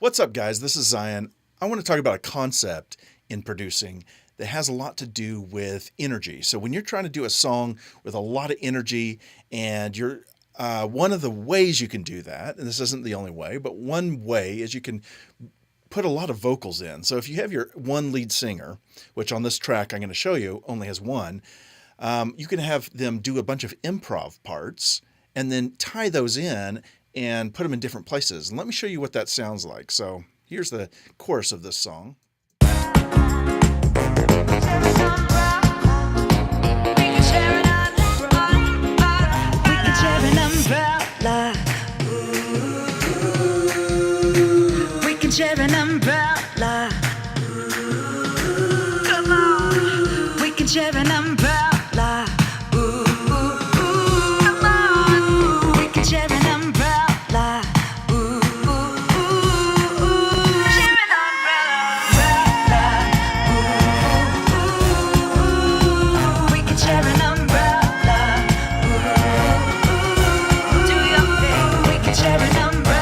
What's up, guys? This is Zion. I want to talk about a concept in producing that has a lot to do with energy. So, when you're trying to do a song with a lot of energy, and you're one of the ways you can do that, and this isn't the only way, but one way is you can put a lot of vocals in. So, if you have your one lead singer, which on this track I'm going to show you only has one, you can have them do a bunch of improv parts and then tie those in and put them in different places. And let me show you what that sounds like. So here's the chorus of this song. Share an umbrella. Come on, we can share an umbrella. Ooh, come on, we can share an umbrella. Ooh, share an umbrella. Ooh, we can share an umbrella. Ooh, do your thing. We can share an umbrella.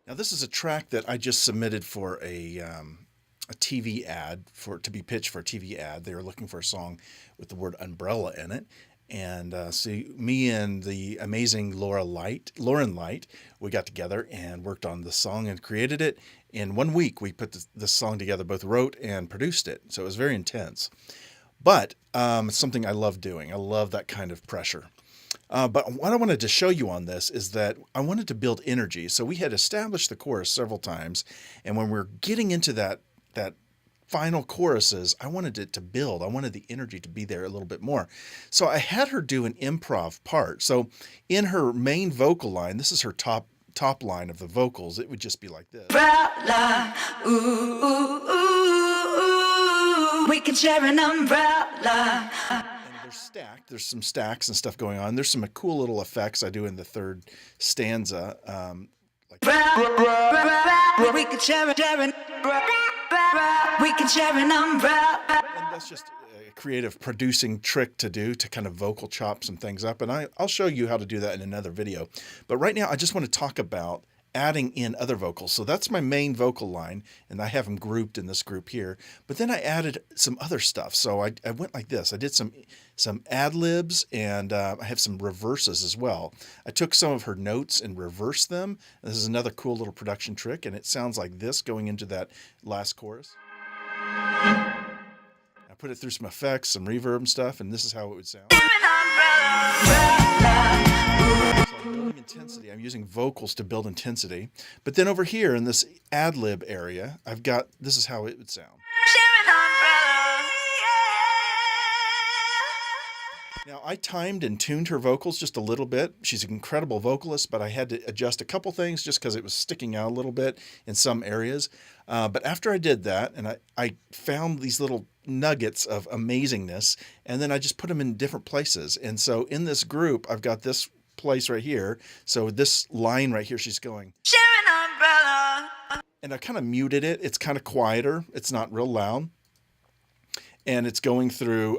Now, this is a track that I just submitted for a TV ad to be pitched for a TV ad. They were looking for a song with the word umbrella in it. And see, me and the amazing Lauren Light, we got together and worked on the song and created it. In 1 week, we put this song together, both wrote and produced it. So it was very intense. But it's something I love doing. I love that kind of pressure. But what I wanted to show you on this is that I wanted to build energy. So we had established the chorus several times. And when we're getting into that final choruses, I wanted it to build. I wanted the energy to be there a little bit more. So I had her do an improv part. So in her main vocal line, this is her top line of the vocals. It would just be like this. Umbrella, ooh, ooh, ooh, we can share an umbrella. And they're stacked. There's some stacks and stuff going on. There's some cool little effects I do in the third stanza. We can share an we can share an umbrella. And that's just a creative producing trick to do to kind of vocal chop some things up. And I'll show you how to do that in another video. But right now, I just want to talk about adding in other vocals. So that's my main vocal line, and I have them grouped in this group here. But then I added some other stuff. So I went like this. I did some ad-libs, and I have some reverses as well. I took some of her notes and reversed them. This is another cool little production trick, and it sounds like this going into that last chorus. I put it through some effects, some reverb and stuff, and this is how it would sound. So I'm building intensity. I'm using vocals to build intensity. But then over here in this ad-lib area, this is how it would sound. Now, I timed and tuned her vocals just a little bit. She's an incredible vocalist, but I had to adjust a couple things just because it was sticking out a little bit in some areas. But after I did that, and I found these little nuggets of amazingness, and then I just put them in different places. And so in this group, I've got this place right here. So this line right here, she's going. Share an umbrella. And I kind of muted it. It's kind of quieter. It's not real loud. And it's going through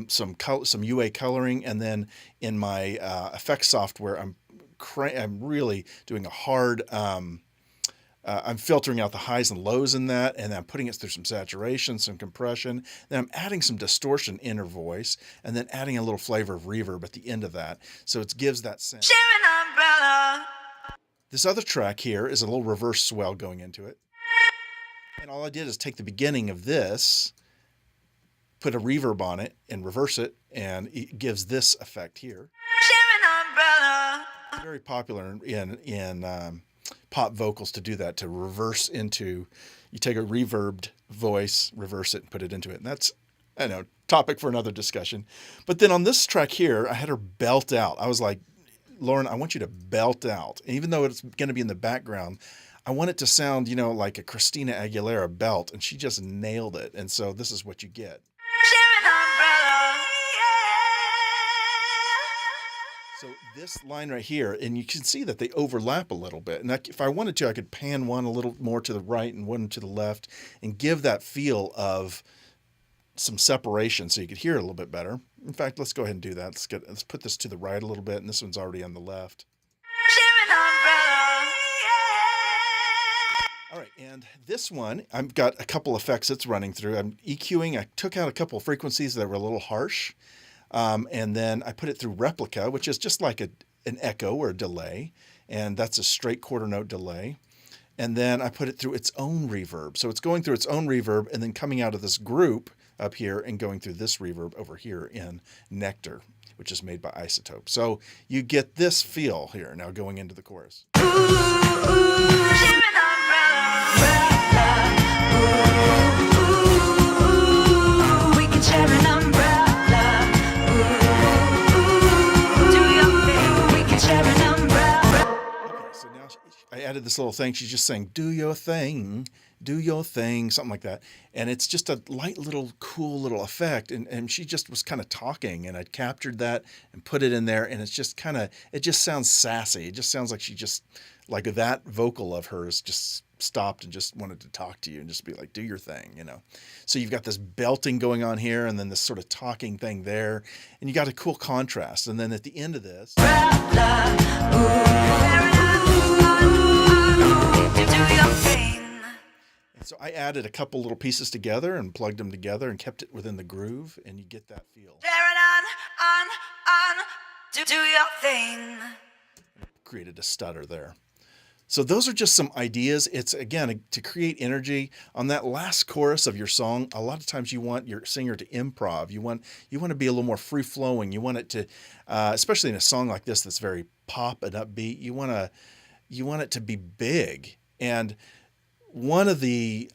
some UA coloring, and then in my effects software, I'm really doing a hard. I'm filtering out the highs and lows in that, and then I'm putting it through some saturation, some compression. Then I'm adding some distortion in her voice, and then adding a little flavor of reverb at the end of that, so it gives that sound. Share an umbrella. This other track here is a little reverse swell going into it, and all I did is take the beginning of this, put a reverb on it and reverse it, and it gives this effect here. Share an umbrella. It's very popular in pop vocals to do that, to reverse into, you take a reverbed voice, reverse it, and put it into it. And that's, I know, topic for another discussion. But then on this track here, I had her belt out. I was like, Lauren, I want you to belt out. And even though it's going to be in the background, I want it to sound, like a Christina Aguilera belt. And she just nailed it. And so this is what you get. So this line right here, and you can see that they overlap a little bit. And if I wanted to, I could pan one a little more to the right and one to the left and give that feel of some separation so you could hear it a little bit better. In fact, let's go ahead and do that. Let's put this to the right a little bit, and this one's already on the left. All right, and this one, I've got a couple effects it's running through. I'm EQing. I took out a couple of frequencies that were a little harsh, and then I put it through replica, which is just like an echo or a delay, and that's a straight quarter note delay. And then I put it through its own reverb. So it's going through its own reverb and then coming out of this group up here and going through this reverb over here in Nectar, which is made by Isotope. So you get this feel here now going into the chorus. We can share an umbrella. Do your thing. We can share an umbrella. Okay, so now I added this little thing. She's just saying, do your thing, something like that. And it's just a light little cool little effect. And she just was kind of talking, and I'd captured that and put it in there. And it's just it just sounds sassy. It just sounds like she just, like that vocal of hers just stopped and just wanted to talk to you and just be like, do your thing, you know. So you've got this belting going on here and then this sort of talking thing there, and you got a cool contrast. And then at the end of this, and so I added a couple little pieces together and plugged them together and kept it within the groove, and you get that feel. Do your thing. Created a stutter there. So those are just some ideas. It's, again, to create energy. On that last chorus of your song, a lot of times you want your singer to improv. You want to be a little more free-flowing. You want it to, especially in a song like this that's very pop and upbeat, you want it to be big. And one of the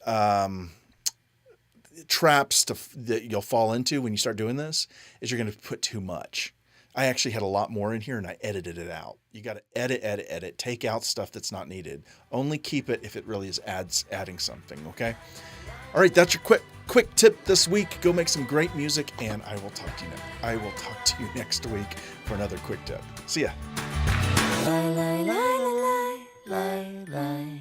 traps that you'll fall into when you start doing this is you're going to put too much. I actually had a lot more in here and I edited it out. You got to edit, take out stuff that's not needed. Only keep it if it really is adding something, okay? All right, that's your quick tip this week. Go make some great music, and I will talk to you next week for another quick tip. See ya. Lie, lie, lie, lie, lie, lie.